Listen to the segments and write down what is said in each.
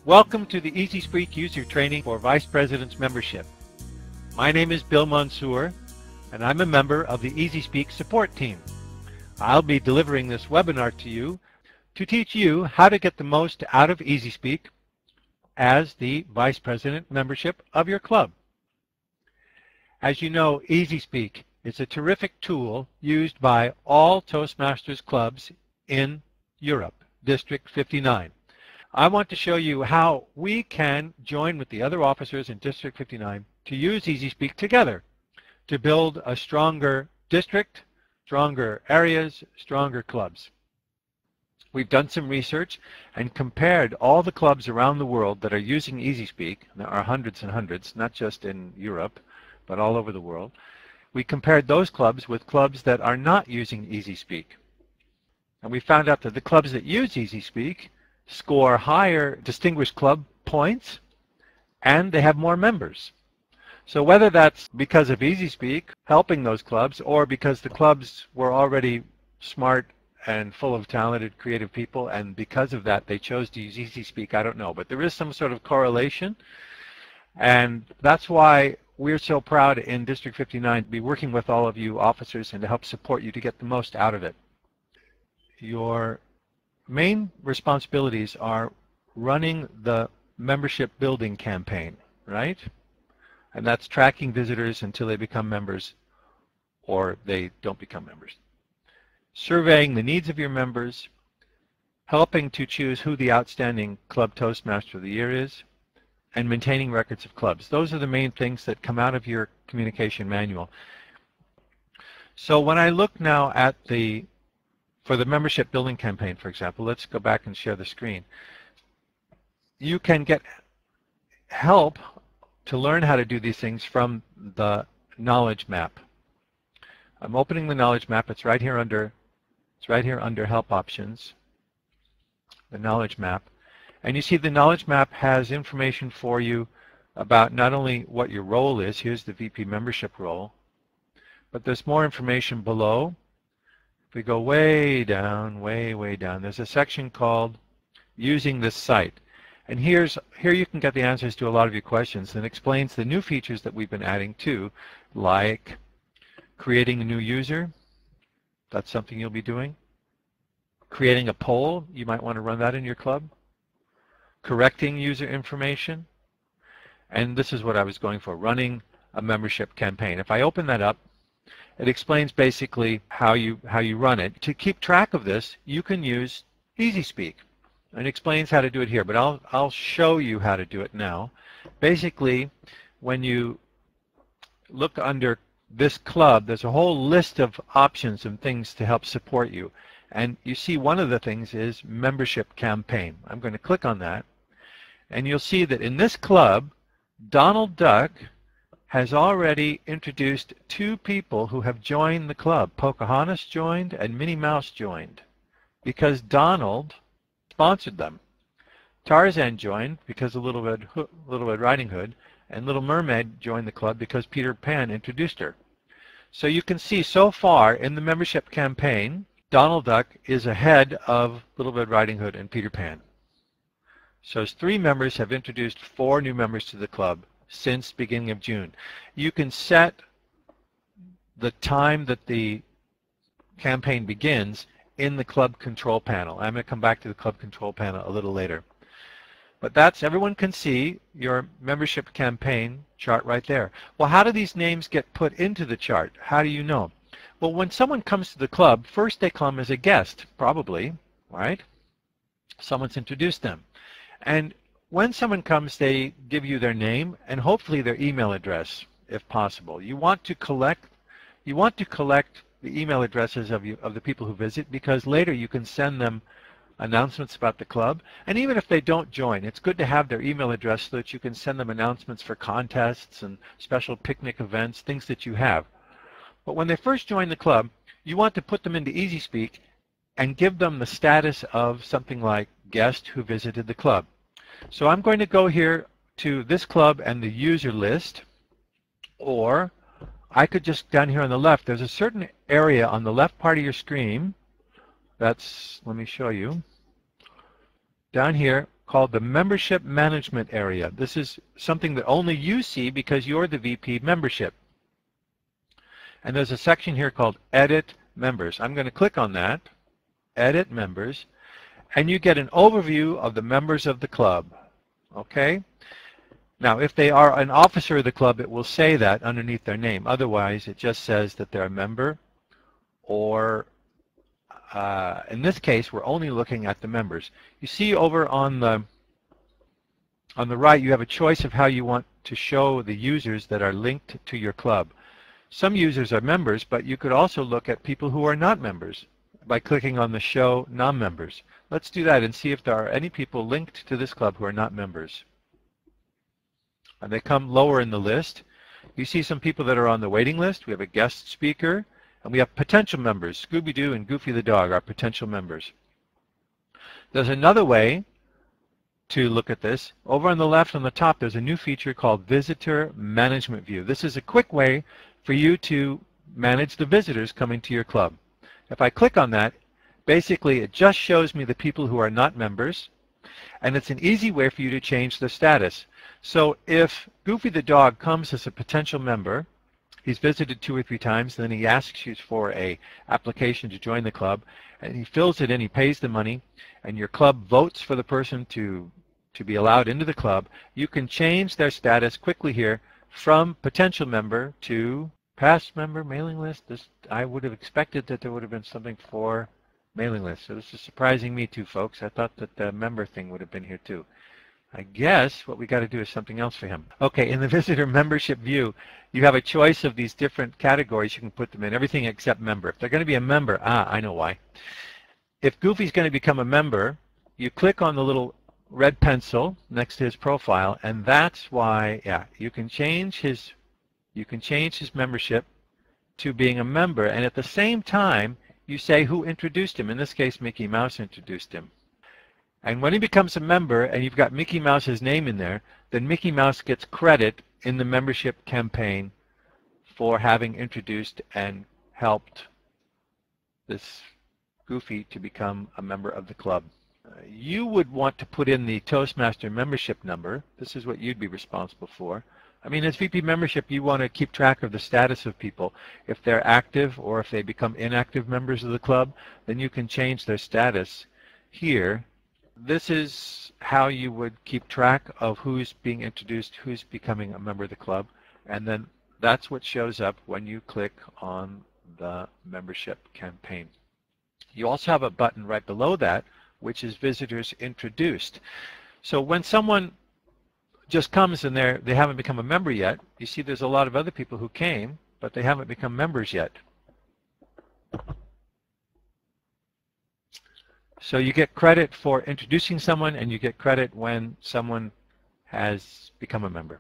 Welcome to the EasySpeak user training for Vice President's membership. My name is Bill Mansour, and I'm a member of the EasySpeak support team. I'll be delivering this webinar to you to teach you how to get the most out of EasySpeak as the Vice President membership of your club. As you know, EasySpeak is a terrific tool used by all Toastmasters clubs in Europe, District 59. I want to show you how we can join with the other officers in District 59 to use EasySpeak together to build a stronger district, stronger areas, stronger clubs. We've done some research and compared all the clubs around the world that are using EasySpeak. There are hundreds and hundreds, not just in Europe, but all over the world. We compared those clubs with clubs that are not using EasySpeak. And we found out that the clubs that use EasySpeak score higher distinguished club points, and they have more members. So whether that's because of EasySpeak helping those clubs, or because the clubs were already smart and full of talented, creative people, and because of that they chose to use EasySpeak, I don't know. But there is some sort of correlation, and that's why we're so proud in District 59 to be working with all of you officers and to help support you to get the most out of it. Your main responsibilities are running the membership building campaign, right? And that's tracking visitors until they become members or they don't become members. Surveying the needs of your members, helping to choose who the outstanding Club Toastmaster of the Year is, and maintaining records of clubs. Those are the main things that come out of your communication manual. So when I look now at for the membership building campaign, for example, let's go back and share the screen. You can get help to learn how to do these things from the knowledge map. I'm opening the knowledge map. It's right here under help options, the knowledge map. And you see the knowledge map has information for you about not only what your role is, here's the VP membership role, but there's more information below. If we go way down, way down, there's a section called Using this site. And here you can get the answers to a lot of your questions, and explains the new features that we've been adding too, like creating a new user. That's something you'll be doing. Creating a poll, you might want to run that in your club. Correcting user information. And this is what I was going for, running a membership campaign. If I open that up, it explains basically how you run it. To keep track of this, you can use EasySpeak. And it explains how to do it here, but I'll show you how to do it now. Basically, when you look under this club, there's a whole list of options and things to help support you. And you see one of the things is membership campaign. I'm going to click on that, and you'll see that in this club, Donald Duck has already introduced 2 people who have joined the club. Pocahontas joined and Minnie Mouse joined because Donald sponsored them. Tarzan joined because of Little Red Riding Hood, and Little Mermaid joined the club because Peter Pan introduced her. So you can see so far in the membership campaign, Donald Duck is ahead of Little Red Riding Hood and Peter Pan. So 3 members have introduced 4 new members to the club since beginning of June. You can set the time that the campaign begins in the club control panel. I'm going to come back to the club control panel a little later. But everyone can see your membership campaign chart right there. Well, how do these names get put into the chart? How do you know? Well, when someone comes to the club, first they come as a guest, probably, right? Someone's introduced them. And when someone comes, they give you their name and hopefully their email address, if possible. You want to collect the email addresses of the people who visit, because later you can send them announcements about the club. And even if they don't join, it's good to have their email address so that you can send them announcements for contests and special picnic events, things that you have. But when they first join the club, you want to put them into EasySpeak and give them the status of something like guest who visited the club. So I'm going to go here to this club and the user list, Or I could just, down here on the left, there's a certain area on the left part of your screen that's, let me show you, down here called the Membership Management area. This is something that only you see because you're the VP membership. And there's a section here called Edit Members. I'm going to click on that, Edit Members, and you get an overview of the members of the club. Okay? Now, if they are an officer of the club, it will say that underneath their name. Otherwise, it just says that they're a member, or in this case, we're only looking at the members. You see over on the right, you have a choice of how you want to show the users that are linked to your club. Some users are members, but you could also look at people who are not members by clicking on the Show Non-Members. Let's do that and see if there are any people linked to this club who are not members. And they come lower in the list. You see some people that are on the waiting list. We have a guest speaker, and we have potential members. Scooby-Doo and Goofy the dog are potential members. There's another way to look at this. Over on the left on the top, there's a new feature called Visitor Management View. This is a quick way for you to manage the visitors coming to your club. If I click on that, basically it just shows me the people who are not members, and it's an easy way for you to change the status. So if Goofy the dog comes as a potential member, he's visited 2 or 3 times, then he asks you for an application to join the club, and he fills it in, he pays the money, and your club votes for the person to be allowed into the club, you can change their status quickly here from potential member to past member, mailing list. I would have expected that there would have been something for mailing list. So this is surprising me too, folks. I thought that the member thing would have been here too. I guess what we got to do is something else for him. Okay, in the visitor membership view, you have a choice of these different categories. You can put them in, everything except member. If they're going to be a member, I know why. If Goofy's going to become a member, you click on the little red pencil next to his profile, and that's why, yeah, you can change his membership to being a member, and at the same time, you say who introduced him. In this case, Mickey Mouse introduced him. And when he becomes a member and you've got Mickey Mouse's name in there, then Mickey Mouse gets credit in the membership campaign for having introduced and helped this Goofy to become a member of the club. You would want to put in the Toastmaster membership number. This is what you'd be responsible for. I mean, as VP membership, you want to keep track of the status of people. If they're active or if they become inactive members of the club, then you can change their status here. This is how you would keep track of who's being introduced, who's becoming a member of the club, and then that's what shows up when you click on the membership campaign. You also have a button right below that, which is Visitors Introduced. So when someone just comes and they haven't become a member yet, you see there's a lot of other people who came, but they haven't become members yet. So you get credit for introducing someone, and you get credit when someone has become a member.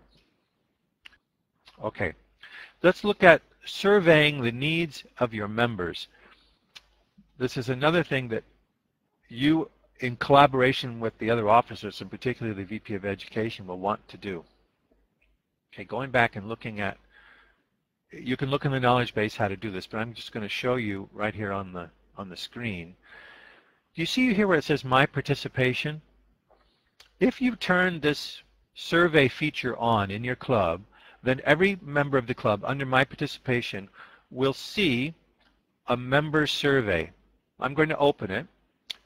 Okay, let's look at surveying the needs of your members. This is another thing that you, in collaboration with the other officers, and particularly the VP of Education, will want to do. Okay, going back and looking at, you can look in the knowledge base how to do this, but I'm just going to show you right here on the screen. Do you see here where it says My Participation? If you turn this survey feature on in your club, then every member of the club under My Participation will see a member survey. I'm going to open it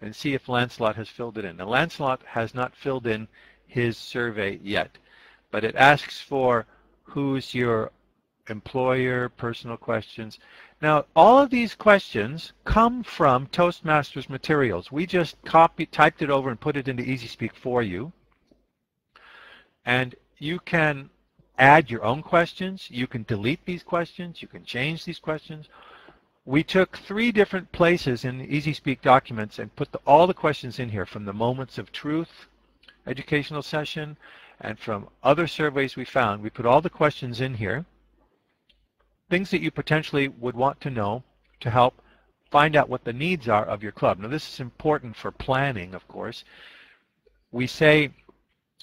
and see if Lancelot has filled it in. Now, Lancelot has not filled in his survey yet, but it asks for who's your employer, personal questions. Now, all of these questions come from Toastmasters materials. We just typed it over and put it into EasySpeak for you. And you can add your own questions. You can delete these questions. You can change these questions. We took 3 different places in the EasySpeak documents and put all the questions in here, from the Moments of Truth educational session and from other surveys we found. We put all the questions in here, things that you potentially would want to know to help find out what the needs are of your club. Now, this is important for planning, of course. We say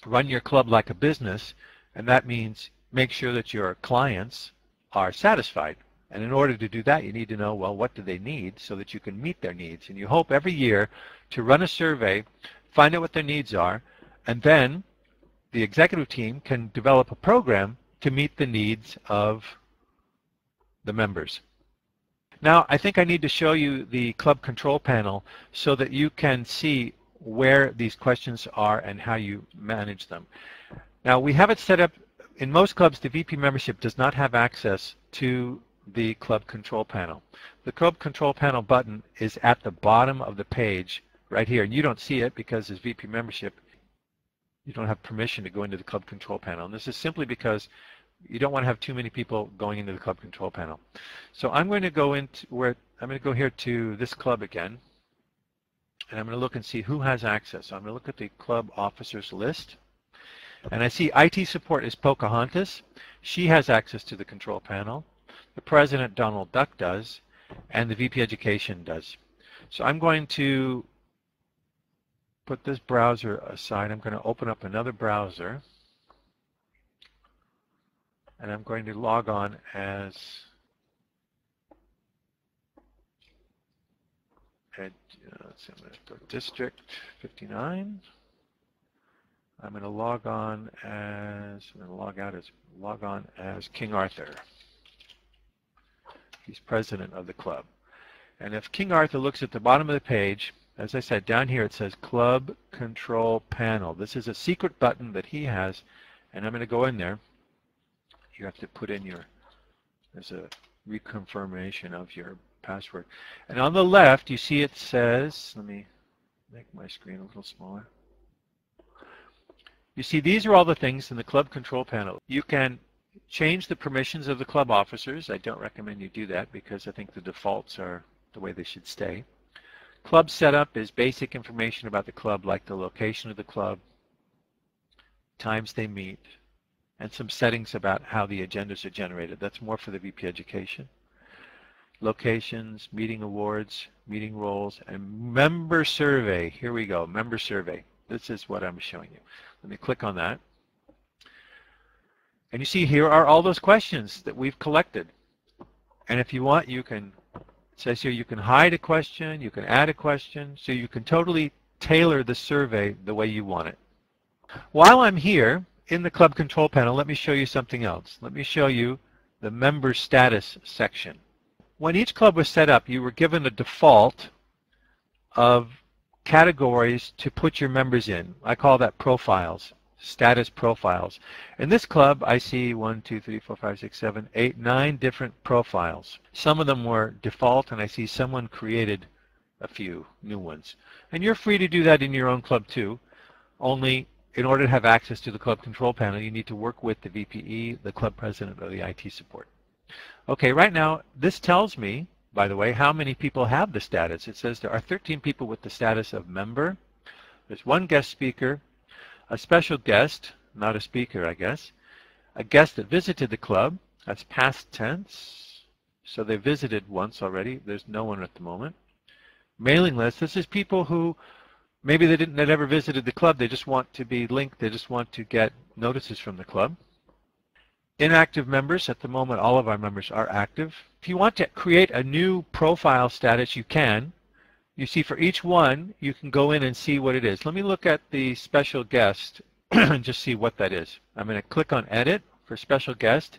run your club like a business, and that means make sure that your clients are satisfied. And in order to do that, you need to know, well, what do they need so that you can meet their needs. And you hope every year to run a survey, find out what their needs are, and then the executive team can develop a program to meet the needs of the members. Now, I think I need to show you the club control panel so that you can see where these questions are and how you manage them. Now, we have it set up. In most clubs, the VP membership does not have access to the club control panel. The club control panel button is at the bottom of the page right here, and you don't see it because as VP membership, you don't have permission to go into the club control panel. And this is simply because you don't want to have too many people going into the club control panel. So I'm going to go here to this club again, and I'm going to look and see who has access. So I'm going to look at the club officers list, and I see IT support is Pocahontas. She has access to the control panel. The president, Donald Duck, does, and the VP education does. So I'm going to put this browser aside. I'm going to open up another browser, and I'm going to log on as I'm going to go District 59. I'm going to log on as King Arthur. He's president of the club. And if King Arthur looks at the bottom of the page, as I said, down here it says Club Control Panel. This is a secret button that he has, and I'm going to go in there. You have to put in there's a reconfirmation of your password. And on the left, you see it says, let me make my screen a little smaller. You see, these are all the things in the club control panel. You can change the permissions of the club officers. I don't recommend you do that because I think the defaults are the way they should stay. Club setup is basic information about the club, like the location of the club, times they meet, and some settings about how the agendas are generated. That's more for the VP education. Locations, meeting awards, meeting roles, and member survey. Here we go, member survey. This is what I'm showing you. Let me click on that. And you see here are all those questions that we've collected. And if you want, you can, it says here you can hide a question, you can add a question, so you can totally tailor the survey the way you want it. While I'm here in the club control panel, let me show you something else. Let me show you the member status section. When each club was set up, you were given a default of categories to put your members in. I call that profiles, status profiles. In this club, I see 1, 2, 3, 4, 5, 6, 7, 8, 9 different profiles. Some of them were default, and I see someone created a few new ones. And you're free to do that in your own club too, only in order to have access to the club control panel, you need to work with the VPE, the club president, or the IT support. Okay, right now, this tells me, by the way, how many people have the status. It says there are 13 people with the status of member. There's one guest speaker, a special guest, not a speaker, I guess, a guest that visited the club. That's past tense, so they visited once already. There's no one at the moment. Mailing list, this is people who maybe they never visited the club. They just want to be linked. They just want to get notices from the club. Inactive members, at the moment all of our members are active. If you want to create a new profile status, you can. You see for each one, you can go in and see what it is. Let me look at the special guest and just see what that is. I'm going to click on edit for special guest,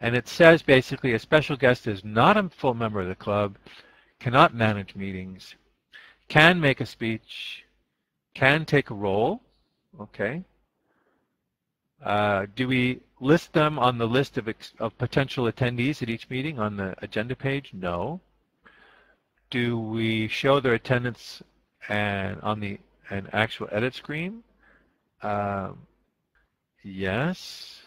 and it says basically a special guest is not a full member of the club, cannot manage meetings, can make a speech, can take a role. Okay. Do we list them on the list of potential attendees at each meeting on the agenda page? No. Do we show their attendance and on an actual edit screen? Yes.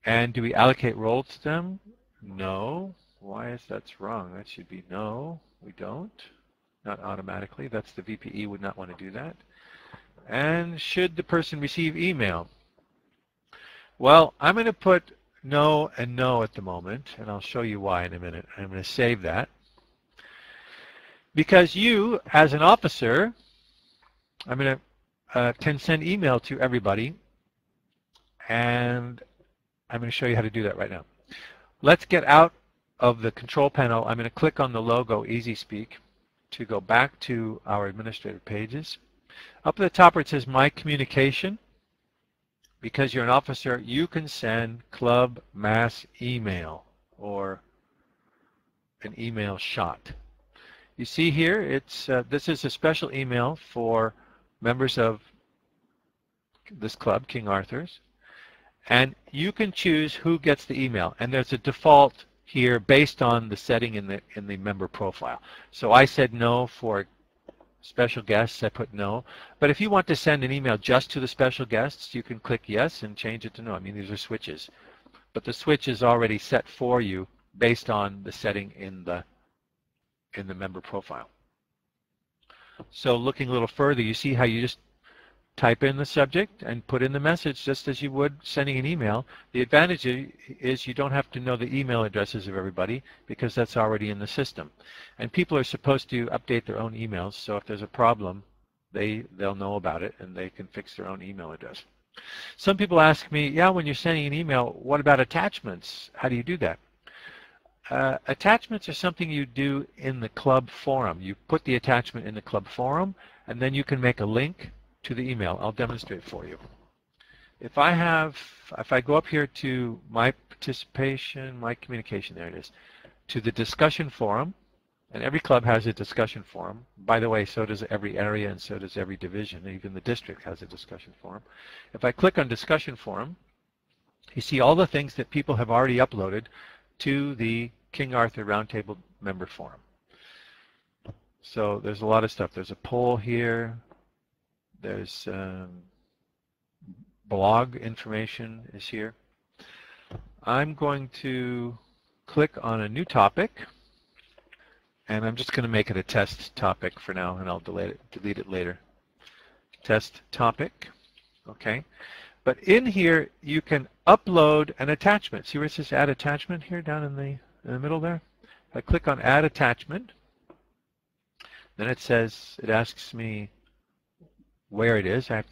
And do we allocate roles to them? No. Why is that wrong? That should be no. We don't. Not automatically. That's the VPE would not want to do that. And should the person receive email? Well, I'm going to put no and no at the moment, and I'll show you why in a minute. I'm going to save that. Because you, as an officer, I'm going to can send email to everybody, and I'm going to show you how to do that right now. Let's get out of the control panel. I'm going to click on the logo EasySpeak to go back to our administrative pages. Up at the top where it says My Communication, because you're an officer, you can send club mass email or an email shot. You see here, it's this is a special email for members of this club, King Arthur's, and you can choose who gets the email. And there's a default here based on the setting in the member profile. So I said no for special guests, I put no. But if you want to send an email just to the special guests, you can click yes and change it to no. I mean, these are switches. But the switch is already set for you based on the setting in the member profile. So looking a little further, you see how you just type in the subject and put in the message just as you would sending an email. The advantage is you don't have to know the email addresses of everybody because that's already in the system. And people are supposed to update their own emails, so if there's a problem, they'll know about it and they can fix their own email address. Some people ask me, yeah, when you're sending an email, what about attachments? How do you do that? Attachments are something you do in the club forum. You put the attachment in the club forum, and then you can make a link to the email. I'll demonstrate for you. If I go up here to my participation, my communication, there it is, to the discussion forum, and every club has a discussion forum. By the way, so does every area and so does every division. Even the district has a discussion forum. If I click on discussion forum, you see all the things that people have already uploaded to the King Arthur Roundtable member forum. So there's a lot of stuff. There's a poll here. There's blog information is here. I'm going to click on a new topic, and I'm just going to make it a test topic for now, and I'll delete it later. Test topic, okay. But in here, you can upload an attachment. See where it says Add Attachment here down in the middle there? If I click on Add Attachment, then it asks me where it is. I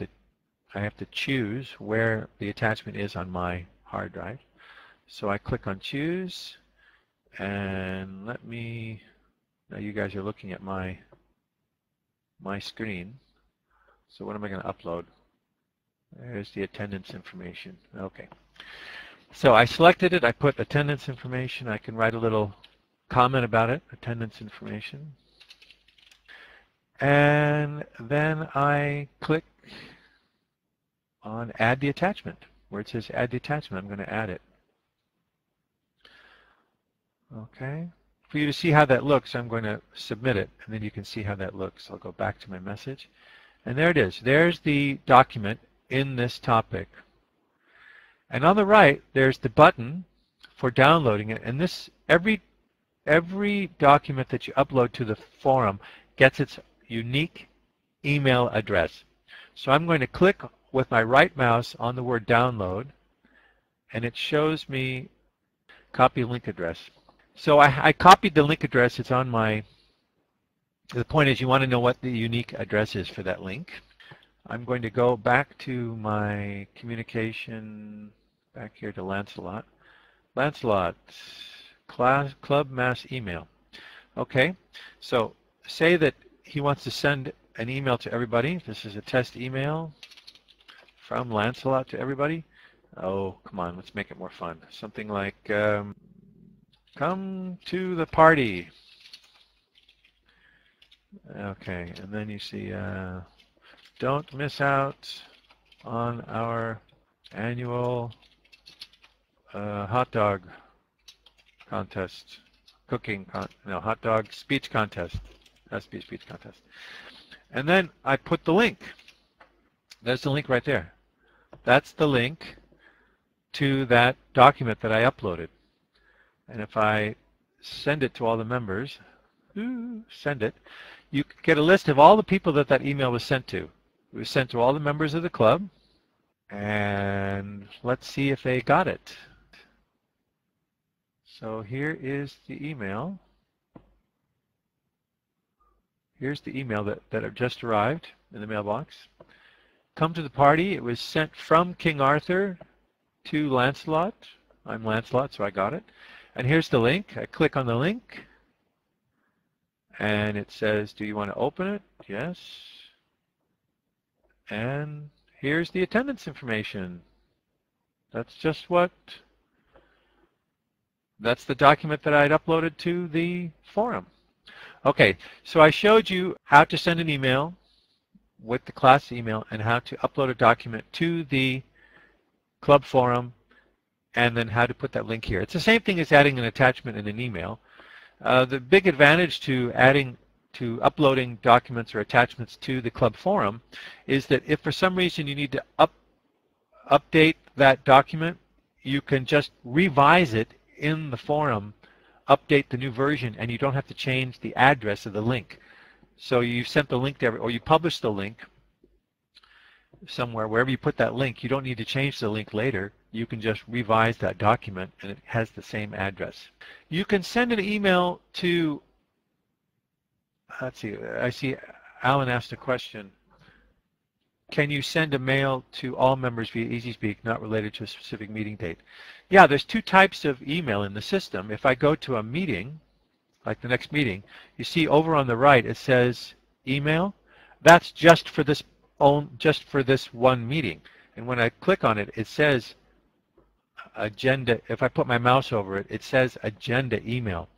have to choose where the attachment is on my hard drive. So I click on Choose, and now you guys are looking at my screen. So what am I going to upload? There's the attendance information. Okay. So I selected it. I put attendance information. I can write a little comment about it, attendance information. And then I click on Add the Attachment. Where it says Add the Attachment, I'm going to add it. Okay. For you to see how that looks, I'm going to submit it, and then you can see how that looks. I'll go back to my message. And there it is. There's the document in this topic. And on the right, there's the button for downloading it. And this every document that you upload to the forum gets its unique email address. So I'm going to click with my right mouse on the word download, and it shows me copy link address. So I copied the link address. It's on my, the point is you want to know what the unique address is for that link. I'm going to go back to my communication, back here to Lancelot. Lancelot, club mass email. Okay, so say that he wants to send an email to everybody. This is a test email from Lancelot to everybody. Oh, come on, let's make it more fun. Something like, come to the party. Okay, and then you see, don't miss out on our annual hot dog contest, hot dog speech contest. Speech contest. And then I put the link. There's the link right there. That's the link to that document that I uploaded. And if I send it to all the members, send it, you get a list of all the people that that email was sent to. It was sent to all the members of the club, and let's see if they got it. So here is the email. Here's the email that have just arrived in the mailbox. Come to the party. It was sent from King Arthur to Lancelot. I'm Lancelot, so I got it. And here's the link. I click on the link, and it says, do you want to open it? Yes. And here's the attendance information. That's the document that I'd uploaded to the forum. Okay, so I showed you how to send an email with the class email and how to upload a document to the club forum, and then how to put that link here. It's the same thing as adding an attachment in an email. The big advantage to uploading documents or attachments to the club forum is that if for some reason you need to update that document, you can just revise it in the forum, update the new version, and you don't have to change the address of the link. So you sent the link to or you publish the link somewhere, wherever you put that link, you don't need to change the link later. You can just revise that document and it has the same address. You can send an email to, let's see, I see Alan asked a question. Can you send a mail to all members via EasySpeak not related to a specific meeting date? Yeah, there's two types of email in the system. If I go to a meeting, like the next meeting, you see over on the right it says email. That's just for this one meeting. And when I click on it, it says agenda. If I put my mouse over it, it says agenda email.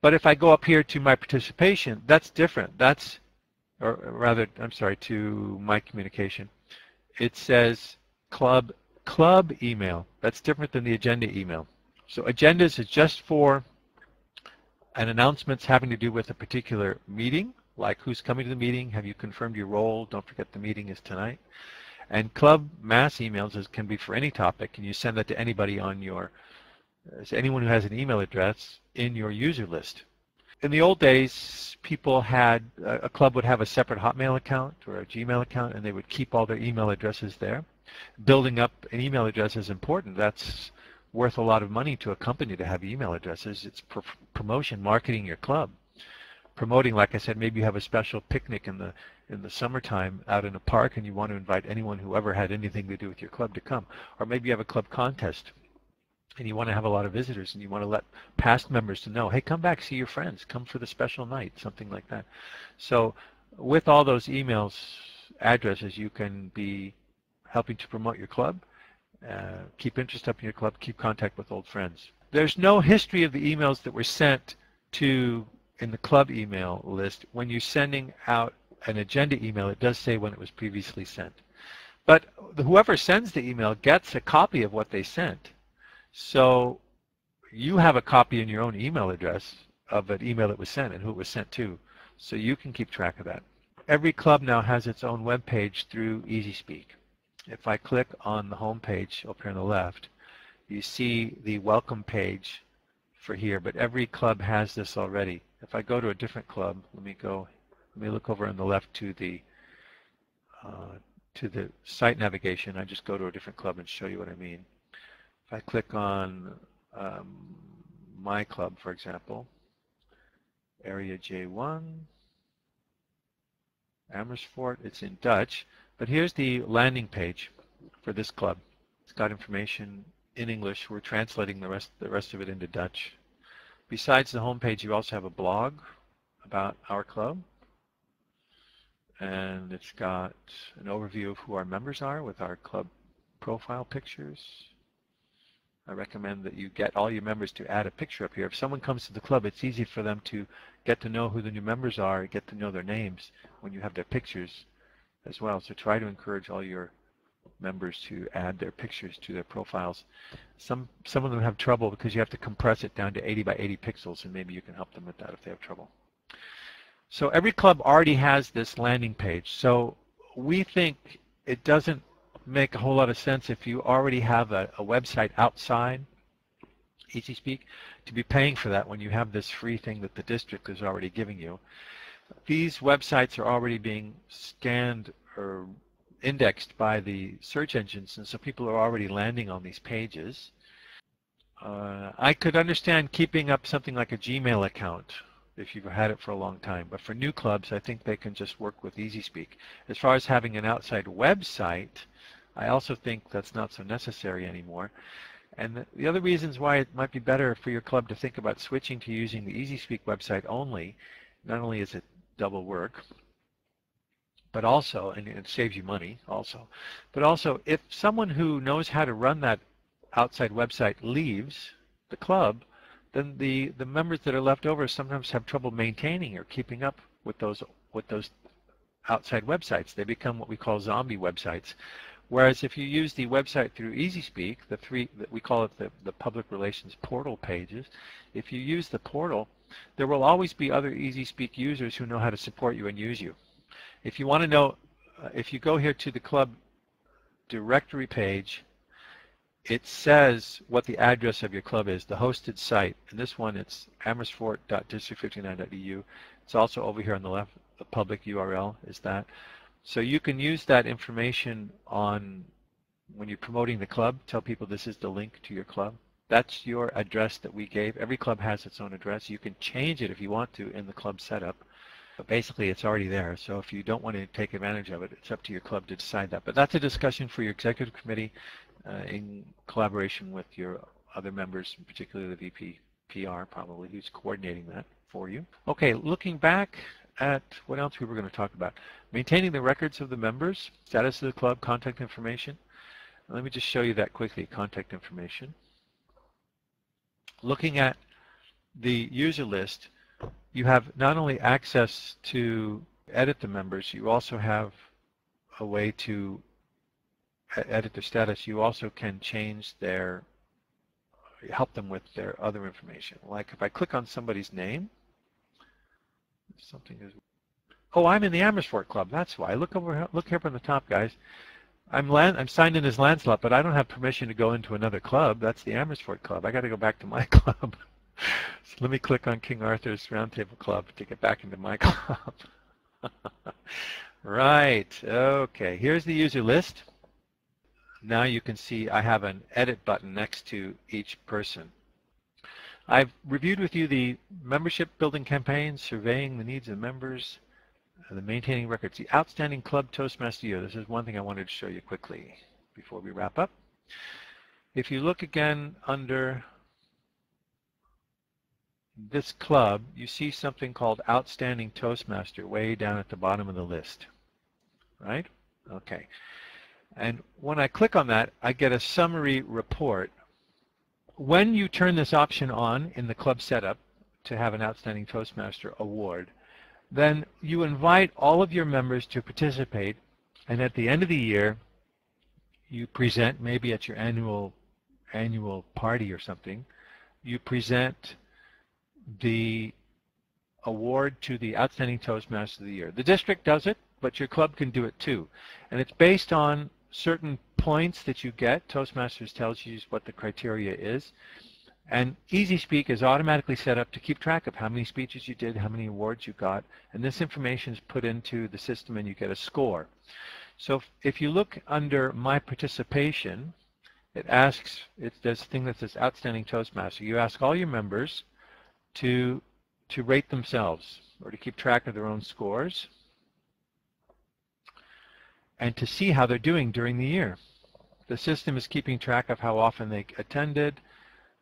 But if I go up here to my participation, that's different. That's, or rather, I'm sorry, to my communication. It says club email. That's different than the agenda email. So agendas is just for an announcements having to do with a particular meeting, like who's coming to the meeting, have you confirmed your role, don't forget the meeting is tonight. And club mass emails can be for any topic, and you send that to anybody on your, anyone who has an email address in your user list. In the old days, people had, a club would have a separate Hotmail account or a Gmail account, and they would keep all their email addresses there. Building up an email address is important. That's worth a lot of money to a company to have email addresses. It's promotion, marketing your club. Promoting, like I said, maybe you have a special picnic in the summertime out in a park and you want to invite anyone who ever had anything to do with your club to come. Or maybe you have a club contest and you want to have a lot of visitors and you want to let past members to know, hey, come back, see your friends, come for the special night, something like that. So with all those emails, addresses, you can be helping to promote your club, keep interest up in your club, keep contact with old friends. There's no history of the emails that were sent to in the club email list. When you're sending out an agenda email, it does say when it was previously sent. But whoever sends the email gets a copy of what they sent. So you have a copy in your own email address of an email that was sent and who it was sent to, so you can keep track of that. Every club now has its own web page through EasySpeak. If I click on the home page up here on the left, you see the welcome page for here, but every club has this already. If I go to a different club, let me look over on the left to the site navigation. I just go to a different club and show you what I mean. If I click on my club, for example, Area J1, Amersfoort, it's in Dutch, but here's the landing page for this club. It's got information in English. We're translating the rest of it into Dutch. Besides the home page, you also have a blog about our club, and it's got an overview of who our members are with our club profile pictures. I recommend that you get all your members to add a picture up here. If someone comes to the club, it's easy for them to get to know who the new members are, get to know their names when you have their pictures as well. So try to encourage all your members to add their pictures to their profiles. Some of them have trouble because you have to compress it down to 80 by 80 pixels, and maybe you can help them with that if they have trouble. So every club already has this landing page. So we think it doesn't make a whole lot of sense if you already have a website outside EasySpeak to be paying for that when you have this free thing that the district is already giving you. These websites are already being scanned or indexed by the search engines, and so people are already landing on these pages. I could understand keeping up something like a Gmail account if you've had it for a long time, but for new clubs I think they can just work with EasySpeak. As far as having an outside website, I also think that's not so necessary anymore. And the other reasons why it might be better for your club to think about switching to using the EasySpeak website only, not only is it double work, but also, and it saves you money also, but also if someone who knows how to run that outside website leaves the club, then the members that are left over sometimes have trouble maintaining or keeping up with those outside websites. They become what we call zombie websites. Whereas if you use the website through EasySpeak, we call it the public relations portal pages, if you use the portal, there will always be other EasySpeak users who know how to support you and use you. If you want to know, if you go here to the club directory page, it says what the address of your club is, the hosted site. And this one, it's amersfoort.district59.eu. It's also over here on the left, the public URL is that. So you can use that information on when you're promoting the club, tell people this is the link to your club. That's your address that we gave. Every club has its own address. You can change it if you want to in the club setup. But basically, it's already there. So if you don't want to take advantage of it, it's up to your club to decide that. But that's a discussion for your executive committee in collaboration with your other members, particularly the VP PR probably, who's coordinating that for you. Okay, looking back at what else we were going to talk about. Maintaining the records of the members, status of the club, contact information. Let me just show you that quickly, contact information. Looking at the user list, you have not only access to edit the members, you also have a way to edit their status. You also can change their, help them with their other information. Like if I click on somebody's name, something is, oh, I'm in the Amersfoort Club, that's why. Look here up on the top, guys. I'm signed in as Lancelot, but I don't have permission to go into another club. That's the Amersfoort Club. I got to go back to my club. So let me click on King Arthur's Roundtable Club to get back into my club. Right, okay, here's the user list. Now you can see I have an edit button next to each person. I've reviewed with you the membership building campaigns, surveying the needs of members, the maintaining records, the outstanding club Toastmaster year. This is one thing I wanted to show you quickly before we wrap up. If you look again under this club, you see something called Outstanding Toastmaster way down at the bottom of the list, right? Okay. And when I click on that, I get a summary report. When you turn this option on in the club setup to have an Outstanding Toastmaster award, then you invite all of your members to participate, and at the end of the year, you present, maybe at your annual party or something, you present the award to the Outstanding Toastmaster of the Year. The district does it, but your club can do it too. And it's based on certain points that you get. Toastmasters tells you what the criteria is. And EasySpeak is automatically set up to keep track of how many speeches you did, how many awards you got, and this information is put into the system and you get a score. So if you look under My Participation, it asks, there's a thing that says Outstanding Toastmaster. You ask all your members to rate themselves or to keep track of their own scores and to see how they're doing during the year. The system is keeping track of how often they attended,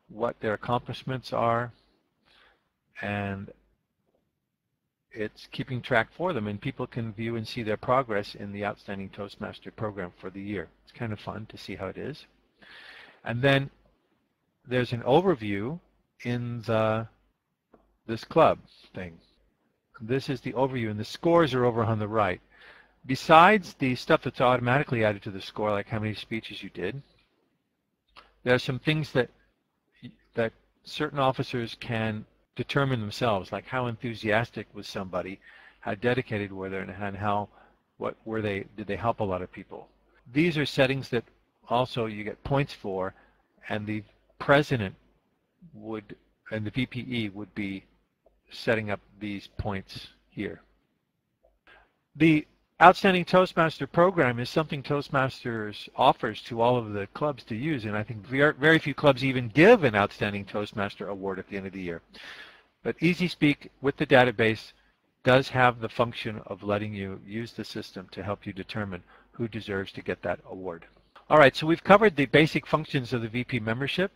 what their accomplishments are, and it's keeping track for them, and people can view and see their progress in the Outstanding Toastmaster program for the year. It's kind of fun to see how it is. And then there's an overview in this club thing. This is the overview, and the scores are over on the right. Besides the stuff that's automatically added to the score, like how many speeches you did, there are some things that certain officers can determine themselves, like how enthusiastic was somebody, how dedicated were they, and did they help a lot of people. These are settings that also you get points for, and the president would, and the VPE would be setting up these points here. The Outstanding Toastmaster program is something Toastmasters offers to all of the clubs to use, and I think very few clubs even give an Outstanding Toastmaster award at the end of the year. But EasySpeak with the database does have the function of letting you use the system to help you determine who deserves to get that award. All right, so we've covered the basic functions of the VP membership.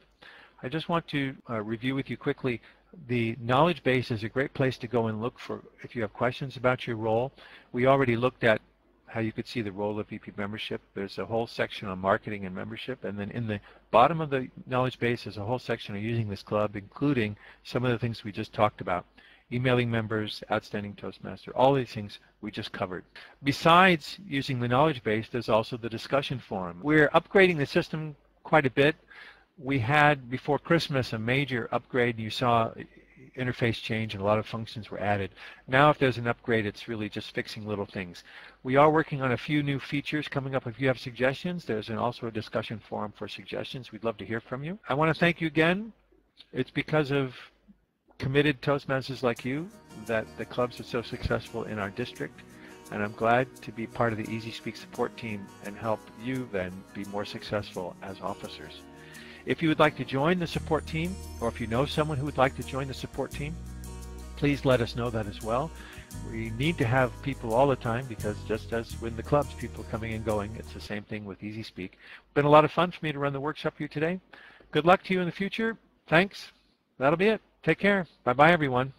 I just want to review with you quickly. The knowledge base is a great place to go and look for if you have questions about your role. We already looked at how you could see the role of VP membership. There's a whole section on marketing and membership, and then in the bottom of the knowledge base is a whole section on using this club, including some of the things we just talked about. Emailing members, outstanding Toastmaster, all these things we just covered. Besides using the knowledge base, there's also the discussion forum. We're upgrading the system quite a bit. We had, before Christmas, a major upgrade. You saw interface change and a lot of functions were added. Now if there's an upgrade, it's really just fixing little things. We are working on a few new features coming up. If you have suggestions, there's also a discussion forum for suggestions. We'd love to hear from you. I want to thank you again. It's because of committed Toastmasters like you that the clubs are so successful in our district, and I'm glad to be part of the EasySpeak support team and help you then be more successful as officers. If you would like to join the support team, or if you know someone who would like to join the support team, please let us know that as well. We need to have people all the time because just as with the clubs, people coming and going, it's the same thing with EasySpeak. It's been a lot of fun for me to run the workshop for you today. Good luck to you in the future. Thanks. That'll be it. Take care. Bye-bye, everyone.